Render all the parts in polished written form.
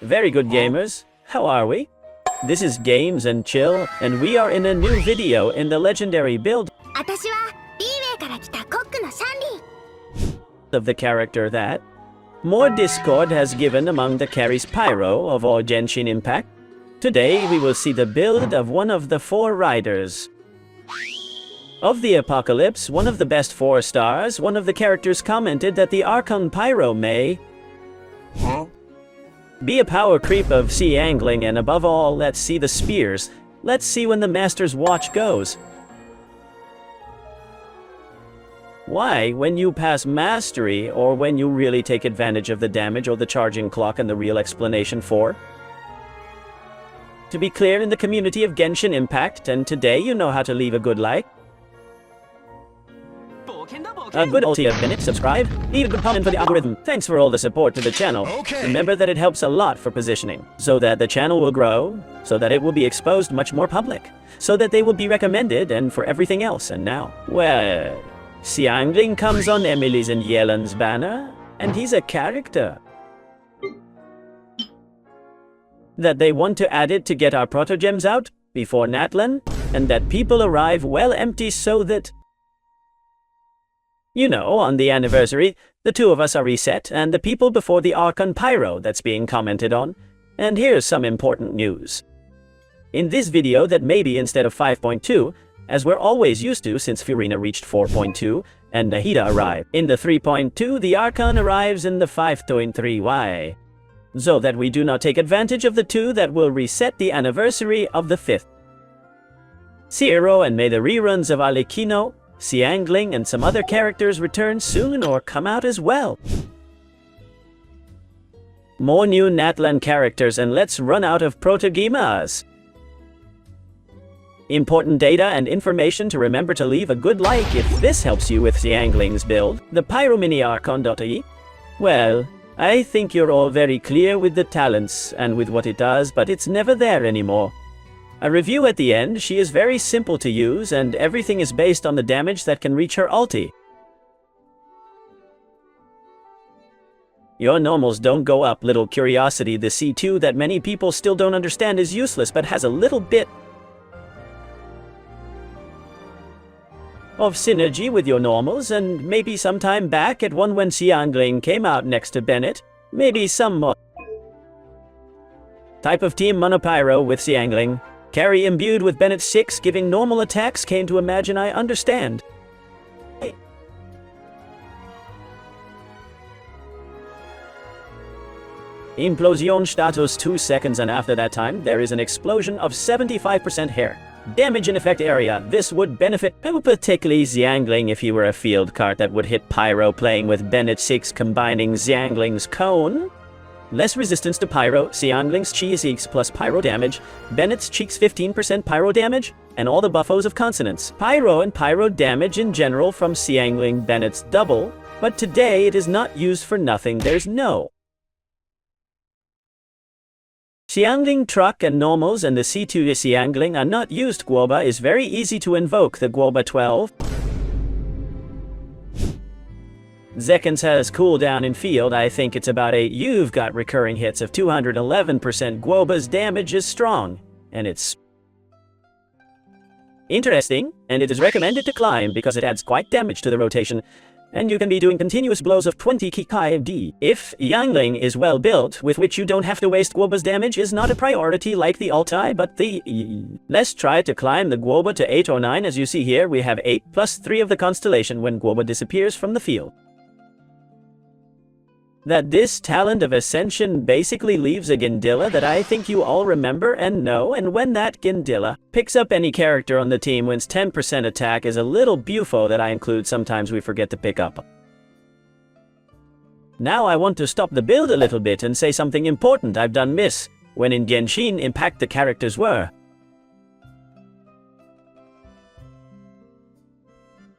Very good gamers, how are we? This is Games and Chill, and we are in a new video in the legendary build of the character that more discord has given among the carries Pyro of all Genshin Impact. Today we will see the build of one of the 4 riders of the Apocalypse, one of the best 4 stars. One of the characters commented that the Archon Pyro may be a power creep of XIANGLING, and above all, let's see the spears. Let's see when the Master's Watch goes. Why, when you pass Mastery, or when you really take advantage of the damage or the charging clock and the real explanation for? To be clear, in the community of Genshin Impact, and today you know how to leave a good like, a good ulti of minute, subscribe, leave a good comment for the algorithm. Thanks for all the support to the channel. Remember that it helps a lot for positioning, so that the channel will grow, so that it will be exposed much more public, so that they will be recommended, and for everything else. And now, well, XIANGLING comes on Emily's and Yelan's banner, and he's a character that they want to add it to get our proto-gems out before NATLAN, and that people arrive well empty so that, you know, on the anniversary, the 2 of us are reset, and the people before the Archon Pyro that's being commented on. And here's some important news. In this video that maybe instead of 5.2, as we're always used to since Furina reached 4.2, and Nahida arrived in the 3.2, the Archon arrives in the 5.3. Why? So that we do not take advantage of the 2 that will reset the anniversary of the 5th. Zero, and may the reruns of Alikino, XIANGLING, and some other characters return soon or come out as well. More new NATLAN characters, and let's run out of protogemas. Important data and information to remember to leave a good like if this helps you with XIANGLING's build. The Pyro Mini Archon.ie. Well, I think you're all very clear with the talents and with what it does, but it's never there anymore. A review at the end. She is very simple to use, and everything is based on the damage that can reach her ulti. Your normals don't go up. Little curiosity, the C2 that many people still don't understand is useless but has a little bit of synergy with your normals, and maybe sometime back at one when XIANGLING came out next to Bennett, maybe some more type of team monopyro with XIANGLING. Carry imbued with Bennett 6 giving normal attacks came to imagine. I understand. Implosion status 2 seconds, and after that time there is an explosion of 75% hair. Damage in effect area. This would benefit particularly XIANGLING if he were a field cart that would hit Pyro playing with Bennett 6 combining XIANGLING's cone. Less resistance to Pyro, XIANGLING's Cheeks plus Pyro damage, Bennett's Cheeks 15% Pyro damage, and all the buffos of consonants. Pyro and Pyro damage in general from XIANGLING Bennett's double, but today it is not used for nothing. There's no XIANGLING truck and normals, and the C2 XIANGLING are not used. Guoba is very easy to invoke. The Guoba 12 seconds has cooldown in field. I think it's about 8. You've got recurring hits of 211%. Guoba's damage is strong, and it's interesting, and it is recommended to climb because it adds quite damage to the rotation, and you can be doing continuous blows of 20 kd. If XIANGLING is well built, with which you don't have to waste, Guoba's damage is not a priority like the ulti, but the let's try to climb the Guoba to 8 or 9. As you see here, we have 8 plus 3 of the constellation when Guoba disappears from the field. That this talent of Ascension basically leaves a Gindilla that I think you all remember and know, and when that Gindilla picks up any character on the team, wins 10% attack, is a little bufo that I include sometimes we forget to pick up. Now I want to stop the build a little bit and say something important I've done miss when in Genshin Impact the characters were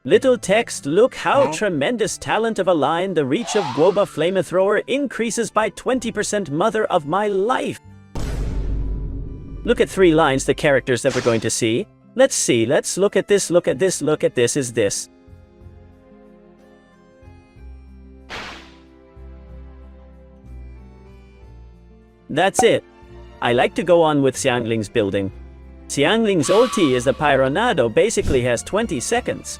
little text. Look how tremendous talent of a line. The reach of Guoba Flamethrower increases by 20%. Mother of my life. Look at 3 lines, the characters that we're going to see. Let's see, let's look at this, look at this, look at this. Is this That's it. I like to go on with XIANGLING's building. XIANGLING's ulti is the Pyronado, basically has 20 seconds.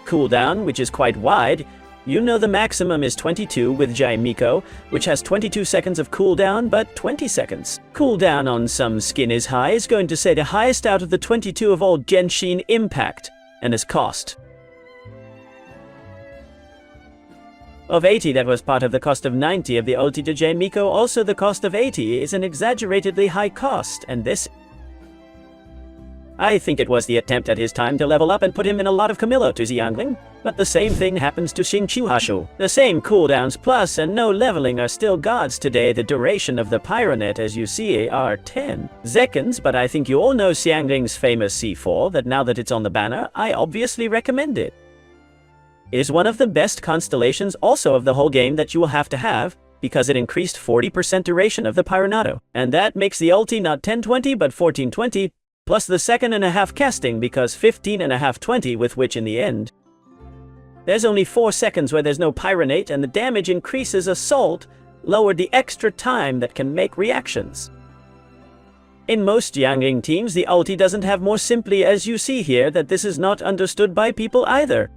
Cooldown, which is quite wide. You know the maximum is 22 with Jaimiko, which has 22 seconds of cooldown, but 20 seconds. Cooldown on some skin is high is going to say the highest out of the 22 of all Genshin impact, and is cost of 80. That was part of the cost of 90 of the ulti to Jaimiko. Also the cost of 80 is an exaggeratedly high cost, and this, I think it was the attempt at his time to level up and put him in a lot of Camillo to XIANGLING. But the same thing happens to Xingqiuhashu. The same cooldowns plus and no leveling are still gods today. The duration of the Pyronet, as you see, are 10 seconds, but I think you all know XIANGLING's famous C4, that now that it's on the banner, I obviously recommend it. It is one of the best constellations also of the whole game that you will have to have, because it increased 40% duration of the Pyronado. And that makes the ulti not 1020 but 1420, plus the second and a half casting, because 15 and a half 20, with which in the end there's only 4 seconds where there's no Pyronate, and the damage increases assault, lowered the extra time that can make reactions. In most XIANGLING teams, the ulti doesn't have more simply, as you see here, that this is not understood by people either.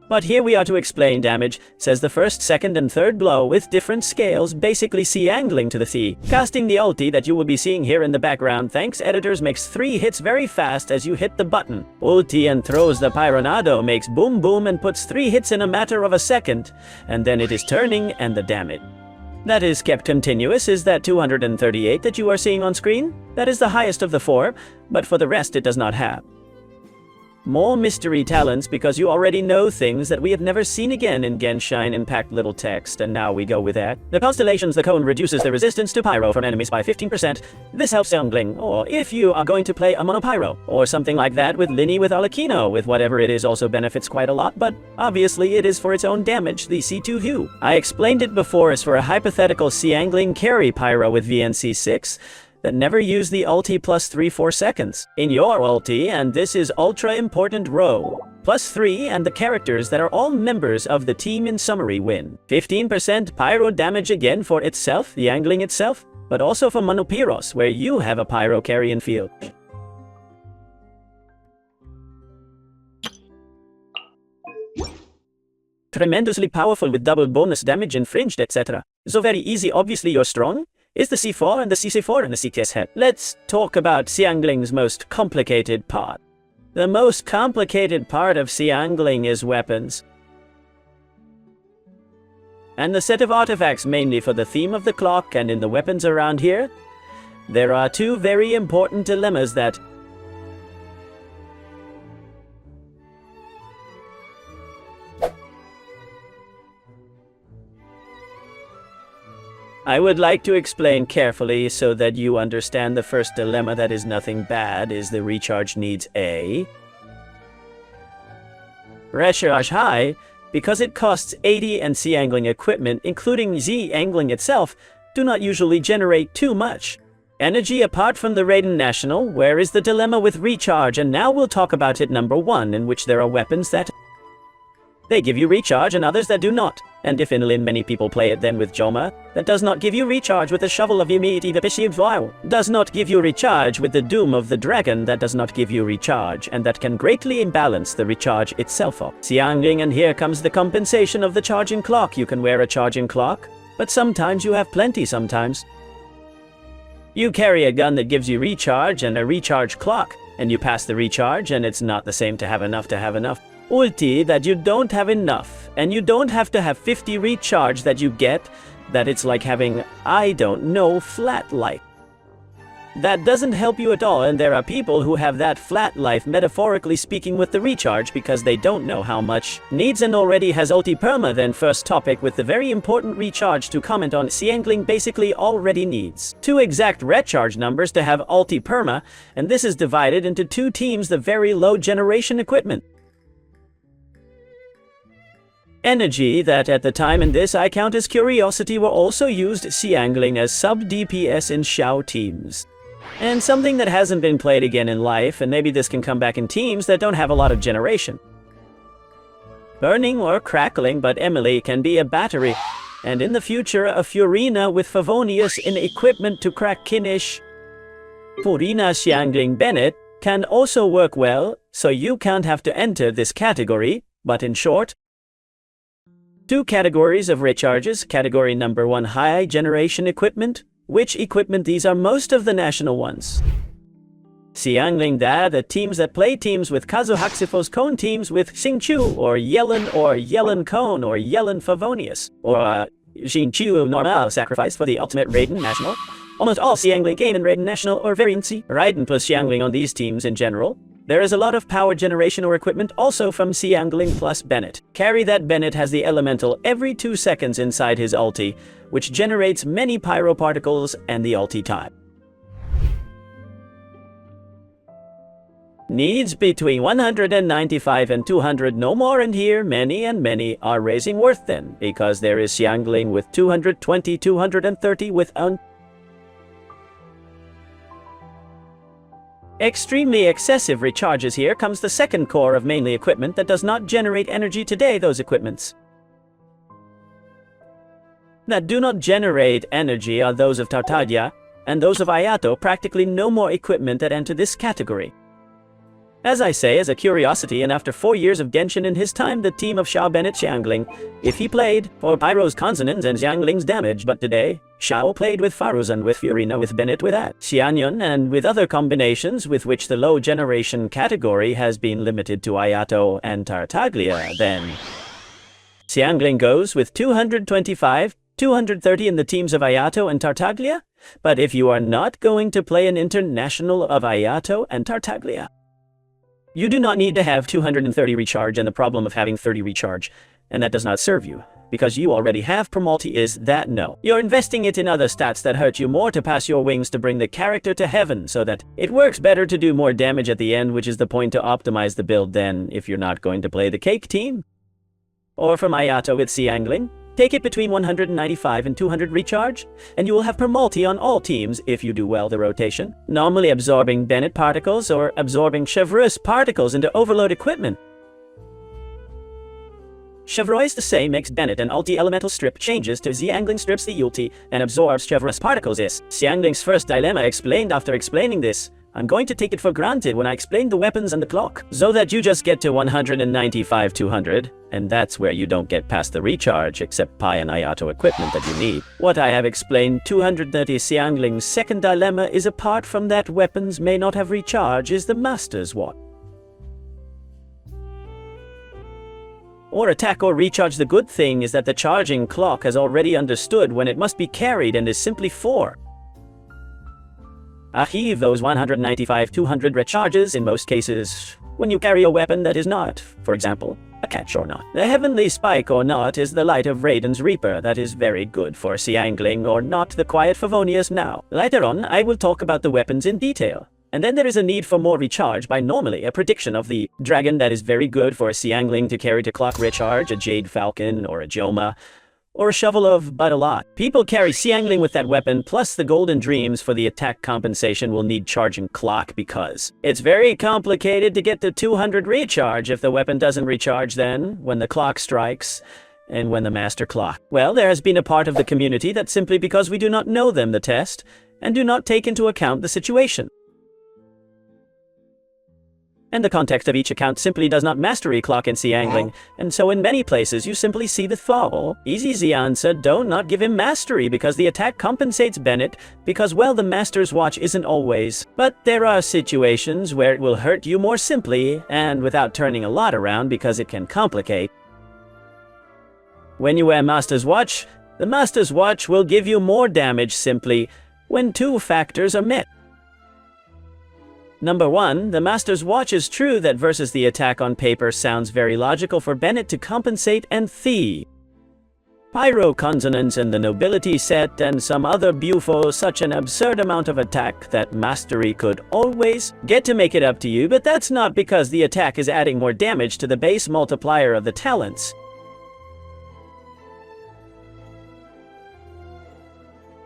But here we are to explain damage, says the first, second, and third blow with different scales, basically XIANGLING to the Thi. Casting the ulti that you will be seeing here in the background, thanks editors, makes 3 hits very fast as you hit the button. Ulti and throws the Pyronado makes boom boom and puts 3 hits in a matter of a second, and then it is turning and the damage that is kept continuous is that 238 that you are seeing on screen. That is the highest of the 4, but for the rest it does not have more mystery talents, because you already know things that we have never seen again in Genshin Impact little text, and now we go with that. The constellations, the cone reduces the resistance to pyro from enemies by 15%. This helps XIANGLING, or if you are going to play a monopyro, or something like that with Lini with Alakino, with whatever it is also benefits quite a lot, but obviously it is for its own damage, the C2 view. I explained it before as for a hypothetical XIANGLING carry pyro with VNC6, that never use the ulti plus 3-4 seconds. In your ulti, and this is ultra important row, plus 3 and the characters that are all members of the team in summary win. 15% pyro damage again for itself, the XIANGLING itself, but also for Monopyros, where you have a pyro carry in field. Tremendously powerful with double bonus damage infringed, etc. So very easy, obviously you're strong. Is the C4 and the CC4 and the CTS head. Let's talk about XIANGLING's most complicated part. The most complicated part of XIANGLING is weapons. And the set of artifacts mainly for the theme of the clock, and in the weapons around here, there are 2 very important dilemmas that I would like to explain carefully so that you understand. The first dilemma, that is nothing bad, is the recharge needs a recharge high, because it costs 80 and XIANGLING equipment, including XIANGLING itself, do not usually generate too much energy apart from the Raiden National. Where is the dilemma with recharge? And now we'll talk about it. Number 1, in which there are weapons that they give you recharge and others that do not. And if in Lin many people play it, then with Joma, that does not give you recharge. With the Shovel of Yimiti, the Pishibvile does not give you recharge. With the Doom of the Dragon, that does not give you recharge, and that can greatly imbalance the recharge itself of XIANGLING. And here comes the compensation of the charging clock. You can wear a charging clock, but sometimes you have plenty. Sometimes you carry a gun that gives you recharge and a recharge clock, and you pass the recharge, and it's not the same to have enough ulti that you don't have enough, and you don't have to have 50 recharge that you get, that it's like having, I don't know, flat life. That doesn't help you at all, and there are people who have that flat life, metaphorically speaking, with the recharge, because they don't know how much needs and already has ulti perma. Then first topic with the very important recharge to comment on. XIANGLING basically already needs 2 exact recharge numbers to have ulti perma, and this is divided into 2 teams, the very low generation equipment energy that at the time in this I count as curiosity were also used XIANGLING as SUB-DPS in Xiao teams. And something that hasn't been played again in life, and maybe this can come back in teams that don't have a lot of generation. Burning or crackling, but Emily can be a battery. and in the future a Furina with Favonius in equipment to crack Kinish. Furina XIANGLING Bennett can also work well, so you can't have to enter this category, but in short, 2 categories of recharges. Category number 1, high generation equipment. Which equipment? These are most of the national ones. XIANGLING Da, the teams that play teams with Kazuhaxifo's Cone teams with Xingqiu or Yellen Cone or Yellen Favonius or Xingqiu Normal Sacrifice for the Ultimate Raiden National. Almost all XIANGLING gain in Raiden National or variancy. Raiden plus XIANGLING on these teams in general. There is a lot of power generation or equipment also from XIANGLING plus Bennett. Carry that Bennett has the elemental every 2 seconds inside his ulti, which generates many pyro particles and the ulti time. Needs between 195 and 200, no more, and here many are raising worth then, because there is XIANGLING with 220, 230 with extremely excessive recharges. Here comes the second core of mainly equipment that does not generate energy today. Those equipments that do not generate energy are those of Tartaglia and those of Ayato. Practically no more equipment that enter this category. As I say, as a curiosity, and after 4 years of Genshin in his time, the team of Xiao Bennett XIANGLING, if he played for Pyro's consonants and XIANGLING's damage, but today, Xiao played with Faruzan, with Furina, with Bennett, with Xianyun, and with other combinations with which the low generation category has been limited to Ayato and Tartaglia, then XIANGLING goes with 225, 230 in the teams of Ayato and Tartaglia. But if you are not going to play an international of Ayato and Tartaglia, you do not need to have 230 recharge and the problem of having 30 recharge, and that does not serve you, because you already have Promulti. Is that no? You're investing it in other stats that hurt you more to pass your wings to bring the character to heaven, so that it works better to do more damage at the end, which is the point to optimize the build then, if you're not going to play the cake team. Or from Ayato with XIANGLING, take it between 195 and 200 recharge, and you will have Promulti on all teams if you do well the rotation, normally absorbing Bennett particles or absorbing Chevreuse particles into overload equipment. Chevreuse the same makes Bennett an ulti elemental strip, changes to XIANGLING strips the ulti and absorbs Chevreuse particles. Is XIANGLING's first dilemma explained. After explaining this, I'm going to take it for granted when I explain the weapons and the clock, so that you just get to 195, 200, and that's where you don't get past the recharge, except Pi and Ayato equipment that you need. What I have explained, 230 XIANGLING's second dilemma is, apart from that weapons may not have recharge, is the Master's Watch. Or attack or recharge. The good thing is that the charging clock has already understood when it must be carried and is simply 4. Achieve those 195, 200 recharges in most cases when you carry a weapon that is not, for example, a catch or not. The Heavenly Spike or not is the light of Raiden's Reaper. That is very good for XIANGLING, or not the Quiet Favonius now. Later on, I will talk about the weapons in detail. And then there is a need for more recharge by normally a prediction of the dragon that is very good for XIANGLING to carry to clock recharge, a Jade Falcon or a Joma, or a Shovel of but a lot. People carry XIANGLING with that weapon, plus the Golden Dreams for the attack compensation will need charging clock, because it's very complicated to get to 200 recharge if the weapon doesn't recharge then, when the clock strikes, and when the master clock. Well, there has been a part of the community that simply because we do not know them the test, and do not take into account the situation. And the context of each account simply does not mastery clock in XIANGLING, and so in many places you simply see the fall. Easy answer, don't not give him mastery, because the attack compensates Bennett, because well the Master's Watch isn't always. But there are situations where it will hurt you more simply, and without turning a lot around, because it can complicate. When you wear Master's Watch, the Master's Watch will give you more damage simply when 2 factors are met. Number 1, the Master's Watch is true that versus the attack on paper sounds very logical for Bennett to compensate, and the Pyro consonants and the nobility set and some other bufo such an absurd amount of attack that mastery could always get to make it up to you, but that's not because the attack is adding more damage to the base multiplier of the talents.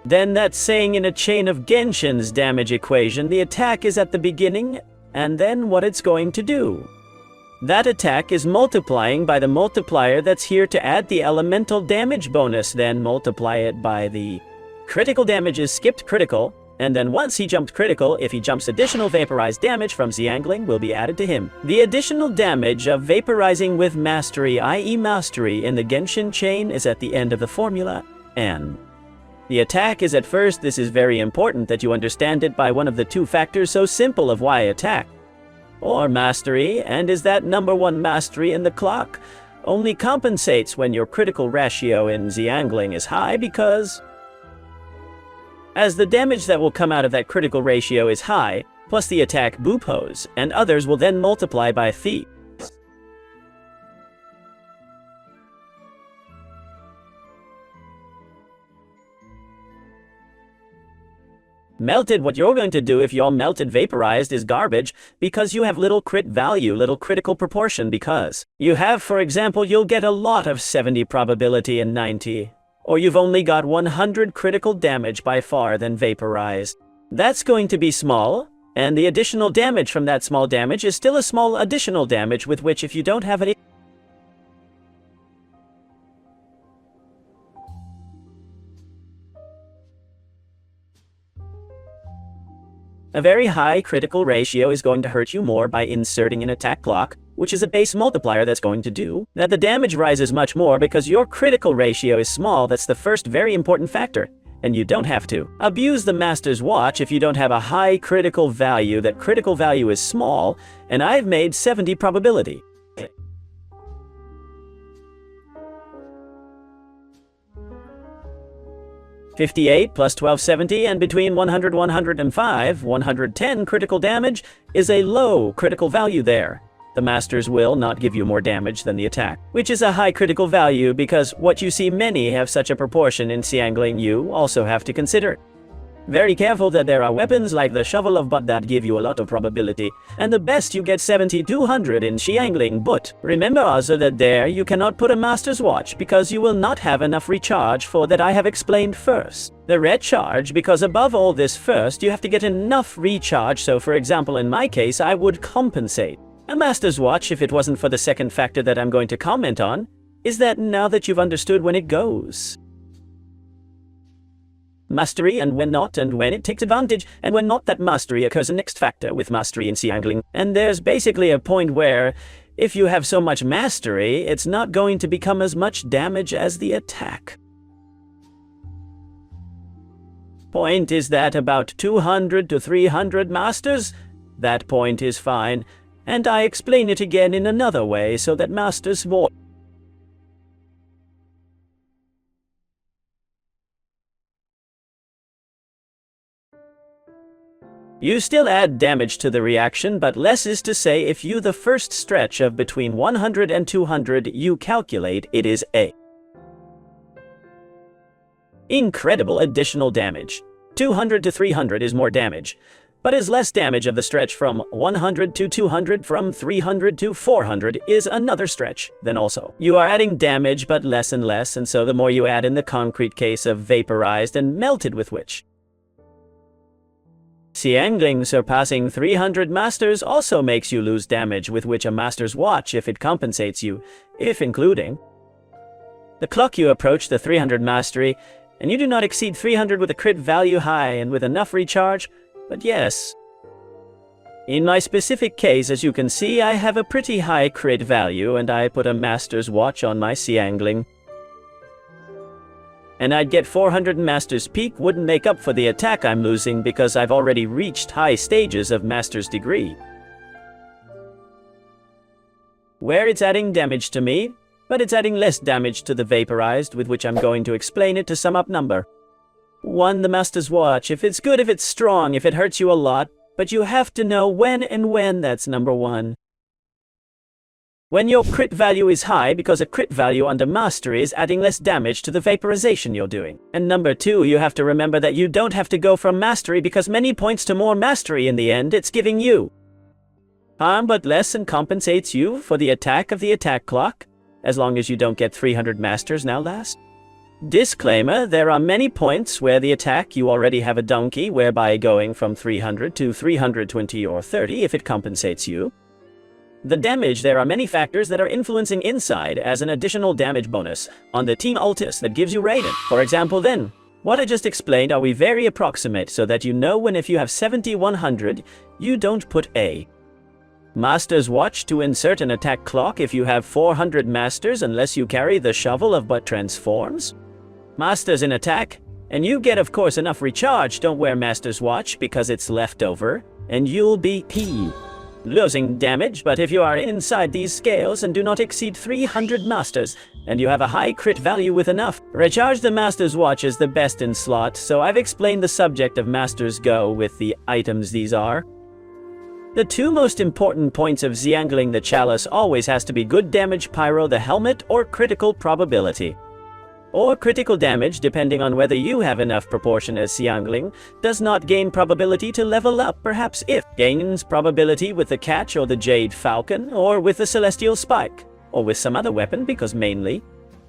Then that's saying in a chain of Genshin's damage equation, the attack is at the beginning, and then what it's going to do. that attack is multiplying by the multiplier that's here to add the elemental damage bonus, then multiply it by the critical damage is skipped critical, and then once he jumped critical, if he jumps additional vaporized damage from XIANGLING will be added to him. The additional damage of vaporizing with mastery, i.e. mastery, in the Genshin chain is at the end of the formula, N. The attack is at first. This is very important that you understand it by one of the two factors so simple of why attack. Or mastery, and is that number one mastery in the clock, only compensates when your critical ratio in XIANGLING is high because as the damage that will come out of that critical ratio is high, plus the attack boopos, and others will then multiply by Thie. Melted, what you're going to do if your melted vaporized is garbage because you have little crit value, little critical proportion because you have, for example, you'll get a lot of 70 probability and 90. Or you've only got 100 critical damage by far than vaporized. That's going to be small, and the additional damage from that small damage is still a small additional damage with which if you don't have any a very high critical ratio is going to hurt you more by inserting an attack clock, which is a base multiplier that's going to do that the damage rises much more because your critical ratio is small. That's the first very important factor. And you don't have to abuse the Master's Watch if you don't have a high critical value. That critical value is small, and I've made 70 probability. $58 plus 1270, and between 100, 105, 110 critical damage is a low critical value there. The Masters will not give you more damage than the attack, which is a high critical value because what you see many have such a proportion in XIANGLING you also have to consider. Very careful that there are weapons like the Shovel of Butt that give you a lot of probability, and the best you get 70-200 in XIANGLING, but remember also that there you cannot put a Master's Watch because you will not have enough recharge for that I have explained first. The recharge, because above all this first you have to get enough recharge, so for example in my case I would compensate. A Master's Watch, if it wasn't for the second factor that I'm going to comment on, is that now that you've understood when it goes. Mastery and when not, and when it takes advantage, and when not, that mastery occurs a next factor with mastery in XIANGLING. And there's basically a point where, if you have so much mastery, it's not going to become as much damage as the attack. Point is that about 200 to 300 masters, that point is fine, and I explain it again in another way so that Master's Watch. You still add damage to the reaction, but less is to say if you the first stretch of between 100 and 200 you calculate it is a incredible additional damage. 200 to 300 is more damage, but is less damage of the stretch from 100 to 200, from 300 to 400 is another stretch. Then also, you are adding damage but less and less, and so the more you add in the concrete case of vaporized and melted with which. XIANGLING surpassing 300 masters also makes you lose damage with which a Master's Watch if it compensates you, if including the clock you approach the 300 mastery, and you do not exceed 300 with a crit value high and with enough recharge, but yes. In my specific case, as you can see, I have a pretty high crit value and I put a Master's Watch on my XIANGLING. And I'd get 400 Master's Peak wouldn't make up for the attack I'm losing because I've already reached high stages of Master's Degree, where it's adding damage to me, but it's adding less damage to the vaporized, with which I'm going to explain it to sum up number 1. The Master's Watch, if it's good, if it's strong, if it hurts you a lot, but you have to know when and when, that's number 1. When your crit value is high, because a crit value under mastery is adding less damage to the vaporization you're doing. And number 2, you have to remember that you don't have to go from mastery because many points to more mastery in the end. It's giving you harm but less and compensates you for the attack of the attack clock, as long as you don't get 300 masters now last. Disclaimer, there are many points where the attack you already have a donkey, whereby going from 300 to 320 or 30 if it compensates you. The damage, there are many factors that are influencing inside as an additional damage bonus on the team ultis that gives you Raiden. For example then, what I just explained are we very approximate so that you know when if you have 70-100, you don't put a Master's Watch to insert an attack clock if you have 400 Masters unless you carry the Shovel of Butt Transforms. Masters in attack, and you get of course enough recharge, don't wear Master's Watch because it's leftover, and you'll be losing damage, but if you are inside these scales and do not exceed 300 Masters, and you have a high crit value with enough, recharge the Master's Watch is the best in slot, so I've explained the subject of Master's Go with the items these are. The two most important points of XIANGLING the Chalice always has to be good damage pyro the helmet or critical probability. Or critical damage, depending on whether you have enough proportion as XIANGLING, does not gain probability to level up, perhaps if gains probability with the Catch or the Jade Falcon, or with the Celestial Spike, or with some other weapon because mainly.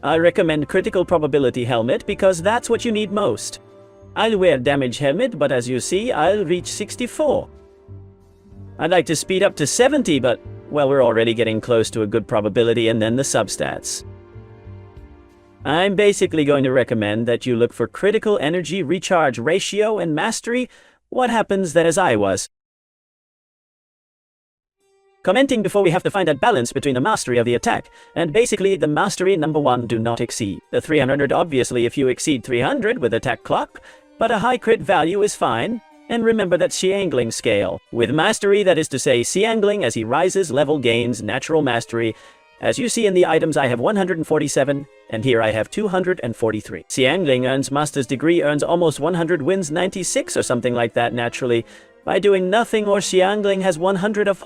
I recommend critical probability helmet because that's what you need most. I'll wear damage helmet, but as you see, I'll reach 64. I'd like to speed up to 70, but, well, we're already getting close to a good probability, and then the substats. I'm basically going to recommend that you look for critical energy recharge ratio and mastery. What happens then as I was commenting before, we have to find that balance between the mastery of the attack, and basically the mastery number 1 do not exceed the 300. Obviously if you exceed 300 with attack clock, but a high crit value is fine. And remember that XIANGLING scale. With mastery, that is to say XIANGLING as he rises level gains natural mastery. As you see in the items I have 147, and here I have 243. XIANGLING earns master's degree, earns almost 100 wins, 96 or something like that naturally, by doing nothing, or XIANGLING has 100 of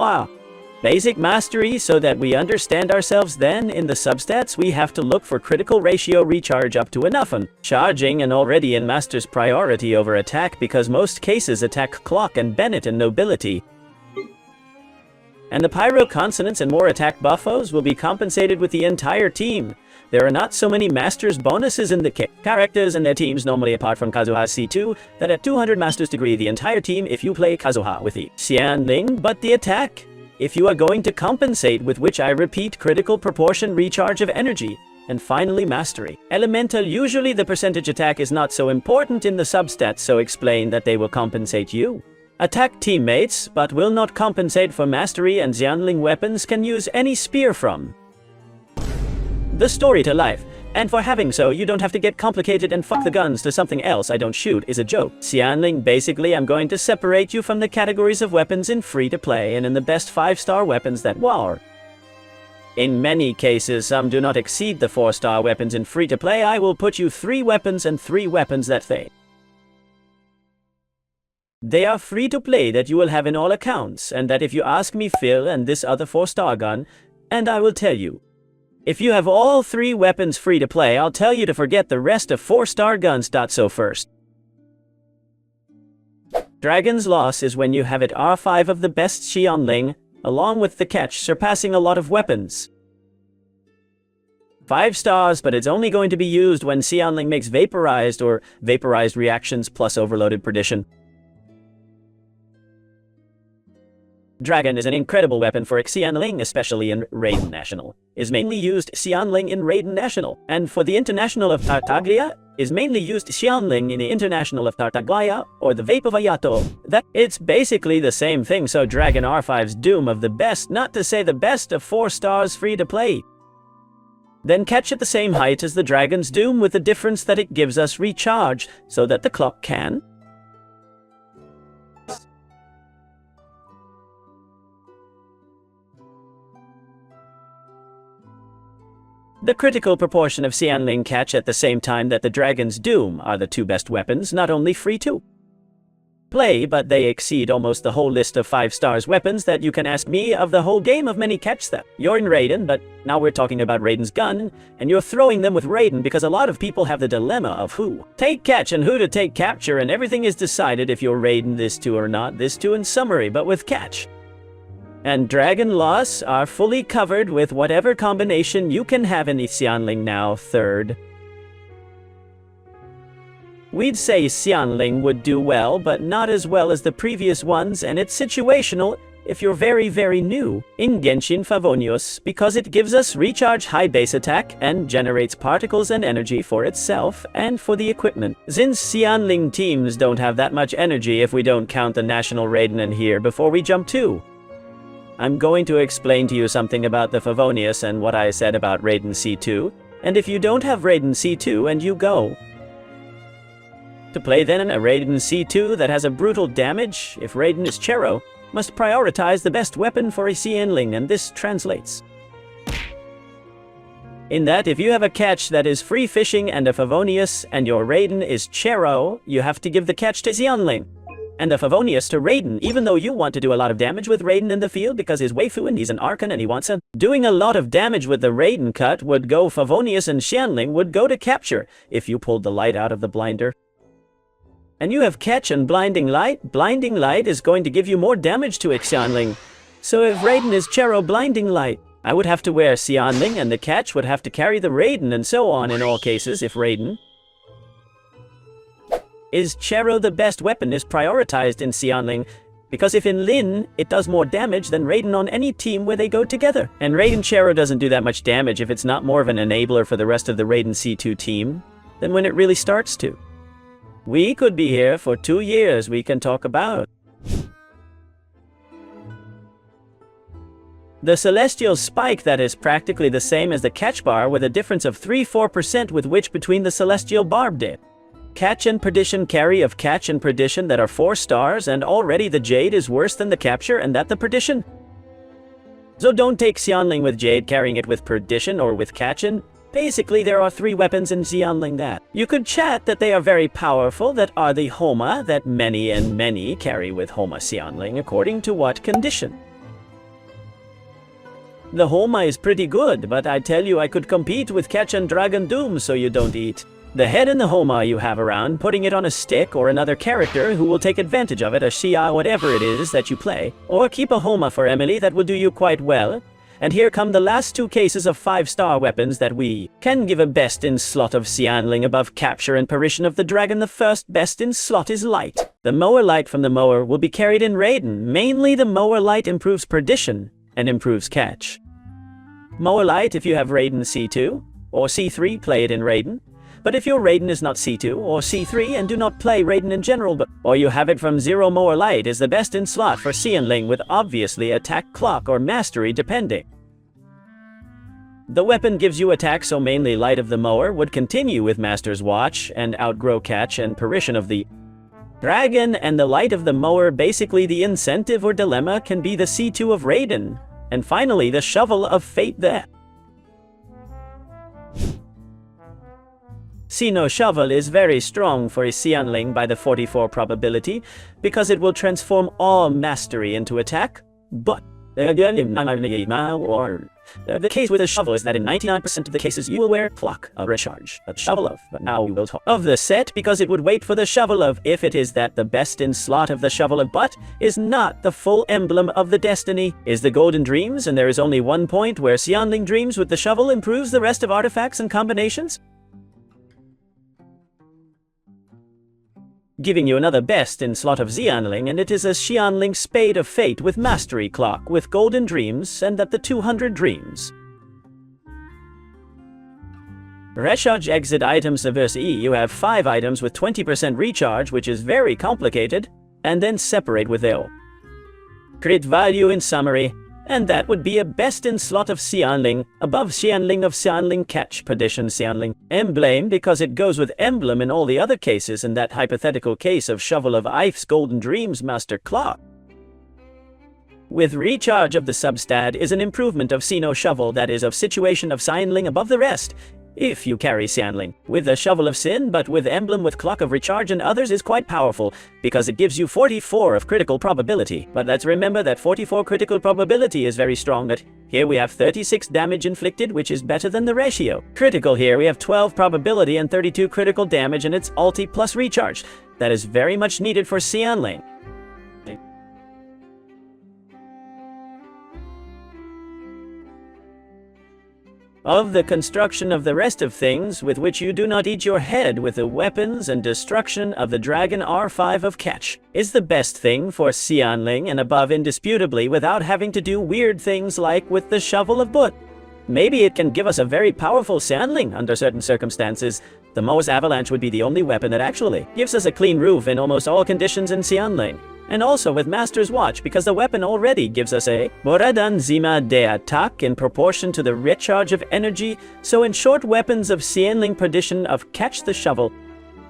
basic mastery. So that we understand ourselves then, in the substats we have to look for critical ratio recharge up to enough and charging, and already in master's priority over attack because most cases attack clock and Bennett and nobility. And the pyro consonants and more attack buffos will be compensated with the entire team. There are not so many masters bonuses in the characters and their teams normally apart from Kazuha's C2 that at 200 master's degree the entire team if you play Kazuha with the XIANGLING, but the attack, if you are going to compensate with which I repeat critical proportion recharge of energy, and finally mastery. Elemental, usually the percentage attack is not so important in the substats, so explain that they will compensate you. Attack teammates, but will not compensate for mastery, and XIANGLING weapons can use any spear from the story to life. And for having so, you don't have to get complicated and fuck the guns to something else I don't shoot is a joke. XIANGLING, basically I'm going to separate you from the categories of weapons in free-to-play and in the best 5-star weapons that are. In many cases, some do not exceed the 4-star weapons in free-to-play. I will put you 3 weapons and 3 weapons that they are free-to-play that you will have in all accounts, and that if you ask me Phil and this other 4-star gun, and I will tell you. If you have all 3 weapons free to play, I'll tell you to forget the rest of 4-star guns. So first, Dragon's Loss is when you have it R5 of the best XIANGLING, along with the Catch surpassing a lot of weapons. 5 stars, but it's only going to be used when XIANGLING makes vaporized or vaporized reactions plus overloaded perdition. Dragon is an incredible weapon for XIANGLING, especially in Raiden National. Is mainly used XIANGLING in Raiden National, and for the International of Tartaglia, is mainly used XIANGLING in the International of Tartaglia, or the Vape of Ayato. It's basically the same thing, so Dragon R5's Doom of the best, not to say the best of 4 stars free to play. Then Catch at the same height as the Dragon's Doom, with the difference that it gives us recharge, so that the clock can the critical proportion of XIANGLING Catch at the same time that the Dragon's Doom are the 2 best weapons, not only free to play, but they exceed almost the whole list of 5 stars weapons that you can ask me of the whole game of many Catch that. You're in Raiden, but now we're talking about Raiden's gun, and you're throwing them with Raiden because a lot of people have the dilemma of who take Catch and who to take Capture, and everything is decided if you're Raiden this 2 or not this 2 in summary, but with Catch and Dragon Loss are fully covered with whatever combination you can have in the XIANGLING now. Third, we'd say XIANGLING would do well, but not as well as the previous ones, and it's situational. if you're very new in Genshin Favonius, because it gives us recharge high base attack and generates particles and energy for itself and for the equipment. Since XIANGLING teams don't have that much energy if we don't count the national Raiden in here before we jump to, I'm going to explain to you something about the Favonius and what I said about Raiden C2, and if you don't have Raiden C2 and you go to play then a Raiden C2 that has a brutal damage, if Raiden is Chero, must prioritize the best weapon for a XIANGLING, and this translates in that if you have a catch that is free fishing and a Favonius and your Raiden is Chero, you have to give the catch to XIANGLING and the Favonius to Raiden, even though you want to do a lot of damage with Raiden in the field because he's waifu and he's an Archon and he wants a. Doing a lot of damage with the Raiden cut would go Favonius, and XIANGLING would go to capture if you pulled the light out of the blinder. And you have catch and blinding light is going to give you more damage to XIANGLING. So if Raiden is Chero blinding light, I would have to wear XIANGLING and the catch would have to carry the Raiden, and so on in all cases if Raiden is Chero. The best weapon is prioritized in XIANGLING, because if in Lin, it does more damage than Raiden on any team where they go together. And Raiden Chero doesn't do that much damage if it's not more of an enabler for the rest of the Raiden C2 team than when it really starts to. We could be here for 2 years, we can talk about the Celestial Spike that is practically the same as the catch bar with a difference of 3-4% with which between the Celestial Barb dip. Catch and Perdition carry of Catch and Perdition that are 4 stars, and already the Jade is worse than the Capture and that the Perdition. So don't take XIANGLING with Jade carrying it with Perdition or with Catchin. Basically, there are 3 weapons in XIANGLING that you could chat that they are very powerful, that are the Homa that many carry with Homa XIANGLING according to what condition. The Homa is pretty good, but I tell you I could compete with Catch and Dragon Doom, so you don't eat the head and the Homa you have around, putting it on a stick or another character who will take advantage of it, a Shia, whatever it is that you play, or keep a Homa for Emily that will do you quite well. And here come the last 2 cases of 5-star weapons that we can give a best in slot of XIANGLING above Capture and Apparition of the Dragon. The first best in slot is Light. The Mower Light from the Mower will be carried in Raiden. Mainly the Mower Light improves Perdition and improves Catch. Mower Light if you have Raiden C2 or C3, play it in Raiden. But if your Raiden is not C2 or C3 and do not play Raiden in general, or you have it from 0, Mower Light is the best in slot for XIANGLING with obviously attack, clock, or mastery depending. The weapon gives you attack, so mainly Light of the Mower would continue with Master's Watch and outgrow Catch and Apparition of the Dragon, and the Light of the Mower, basically the incentive or dilemma, can be the C2 of Raiden. And finally the Shovel of Fate there. Sino Shovel is very strong for XIANGLING by the 44 probability, because it will transform all mastery into attack, but the case with a shovel is that in 99% of the cases you will wear Clock, a recharge, a Shovel of, but now we will talk of the set because it would wait for the Shovel of if it is that the best in slot of the Shovel of but is not the full emblem of the destiny, is the Golden Dreams, and there is only one point where XIANGLING Dreams with the Shovel improves the rest of artifacts and combinations. Giving you another best in slot of XIANGLING, and it is a XIANGLING Spade of Fate with Mastery Clock with Golden Dreams and that the 200 Dreams. Recharge exit items versus E, you have 5 items with 20% recharge, which is very complicated, and then separate with their crit value in summary. And that would be a best in slot of XIANGLING, above XIANGLING of XIANGLING Catch Perdition XIANGLING Emblem, because it goes with Emblem in all the other cases in that hypothetical case of Shovel of Ife's Golden Dreams Master Clock. With recharge of the substat is an improvement of Sino Shovel that is of situation of XIANGLING above the rest. If you carry XIANGLING with a Shovel of Sin, but with Emblem with Clock of Recharge and others is quite powerful, because it gives you 44 of critical probability. But let's remember that 44 critical probability is very strong, but here we have 36 damage inflicted, which is better than the ratio. Critical here we have 12 probability and 32 critical damage, and it's ulti plus recharge. That is very much needed for XIANGLING. of the construction of the rest of things with which you do not eat your head with the weapons and destruction of the Dragon R5 of Catch is the best thing for XIANGLING and above indisputably without having to do weird things like with the Shovel of Boot. Maybe it can give us a very powerful XIANGLING under certain circumstances. The Mo's Avalanche would be the only weapon that actually gives us a clean roof in almost all conditions in XIANGLING. And also with Master's Watch, because the weapon already gives us a Boradanzima de attack in proportion to the recharge of energy, so in short weapons of XIANGLING perdition of Catch the Shovel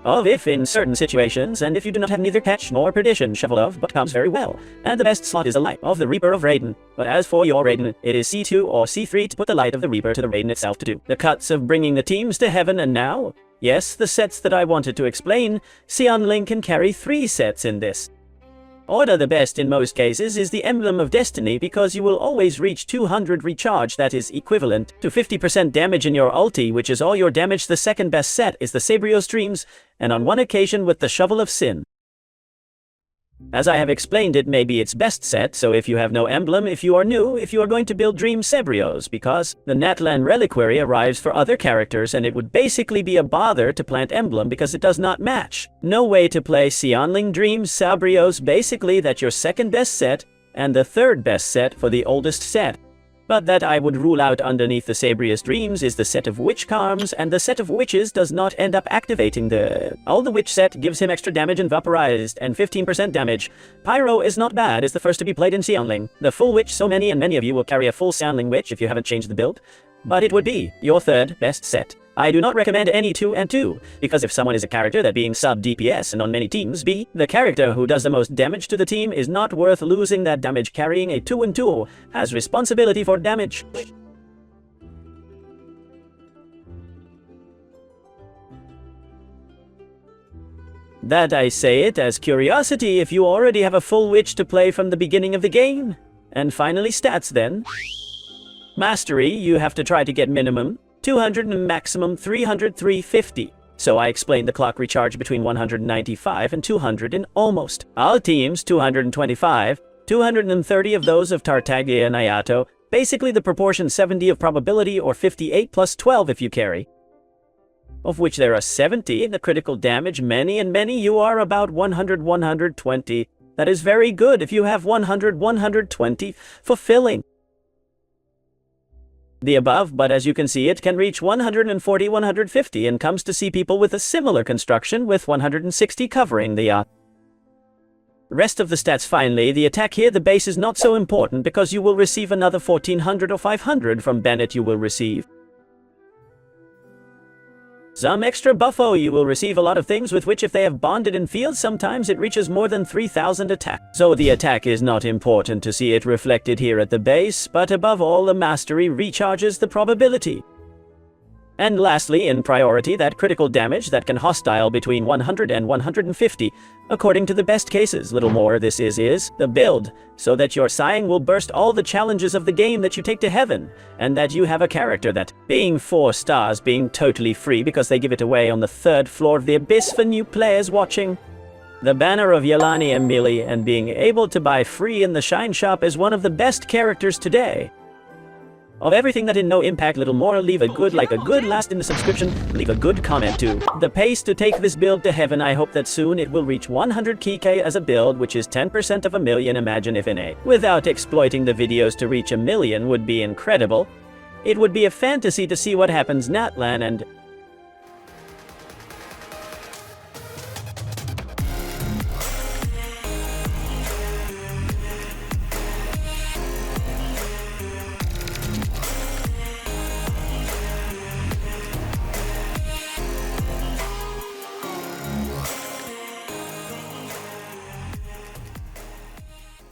of if in certain situations, and if you do not have neither Catch nor perdition Shovel of but comes very well, and the best slot is the light of the Reaper of Raiden. But as for your Raiden, it is C2 or C3 to put the light of the Reaper to the Raiden itself to do the cuts of bringing the teams to heaven. And now, yes, the sets that I wanted to explain, XIANGLING can carry 3 sets in this order. The best in most cases is the Emblem of Destiny, because you will always reach 200 recharge, that is equivalent to 50% damage in your ulti, which is all your damage. The second best set is the Sabrio Streams, and on one occasion with the Shovel of Sin. As I have explained, it may be its best set, so if you have no emblem, if you are new, if you are going to build Dream Sabrios, because the NATLAN Reliquary arrives for other characters and it would basically be a bother to plant emblem because it does not match. No way to play XIANGLING Dream Sabrios, basically that's your second best set and the third best set for the oldest set. But that I would rule out underneath the Sabrius Dreams is the set of Witch Charms, and the set of Witches does not end up activating all the Witch set gives him extra damage and vaporized, and 15% damage. Pyro is not bad, is the first to be played in XIANGLING. The full Witch, so many of you will carry a full XIANGLING Witch if you haven't changed the build. But it would be your third best set. I do not recommend any 2 and 2, because if someone is a character that being sub-DPS and on many teams be the character who does the most damage to the team is not worth losing that damage. Carrying a 2 and 2 has responsibility for damage. That I say it as curiosity if you already have a full witch to play from the beginning of the game. And finally stats then. Mastery, you have to try to get minimum 200 and maximum 300-350. So I explained the clock recharge between 195 and 200 in almost all teams, 225, 230 of those of Tartaglia and Ayato, basically the proportion 70 of probability or 58 plus 12 if you carry. Of which there are 70 in the critical damage, many you are about 100-120. That is very good if you have 100-120 fulfilling the above, but as you can see it can reach 140-150 and comes to see people with a similar construction with 160 covering the rest of the stats. Finally, the attack here, the base is not so important because you will receive another 1400 or 500 from Bennett. You will receive some extra buffo. You will receive a lot of things with which if they have bonded in field sometimes it reaches more than 3000 attack. So the attack is not important to see it reflected here at the base, but above all the mastery recharges the probability. And lastly, in priority, that critical damage that can hostile between 100 and 150, according to the best cases. Little more, this is the build, so that your sighing will burst all the challenges of the game that you take to heaven, and that you have a character that, being 4 stars, being totally free because they give it away on the 3rd floor of the Abyss for new players watching the banner of Yelani Emili, and being able to buy free in the Shine Shop is one of the best characters today. Of everything that in no impact, little more, leave a good like, a good last in the subscription, leave a good comment too. The pace to take this build to heaven, I hope that soon it will reach 100 kk as a build, which is 10% of a million. Imagine if in a without exploiting the videos to reach a million would be incredible. It would be a fantasy to see what happens. NATLAN and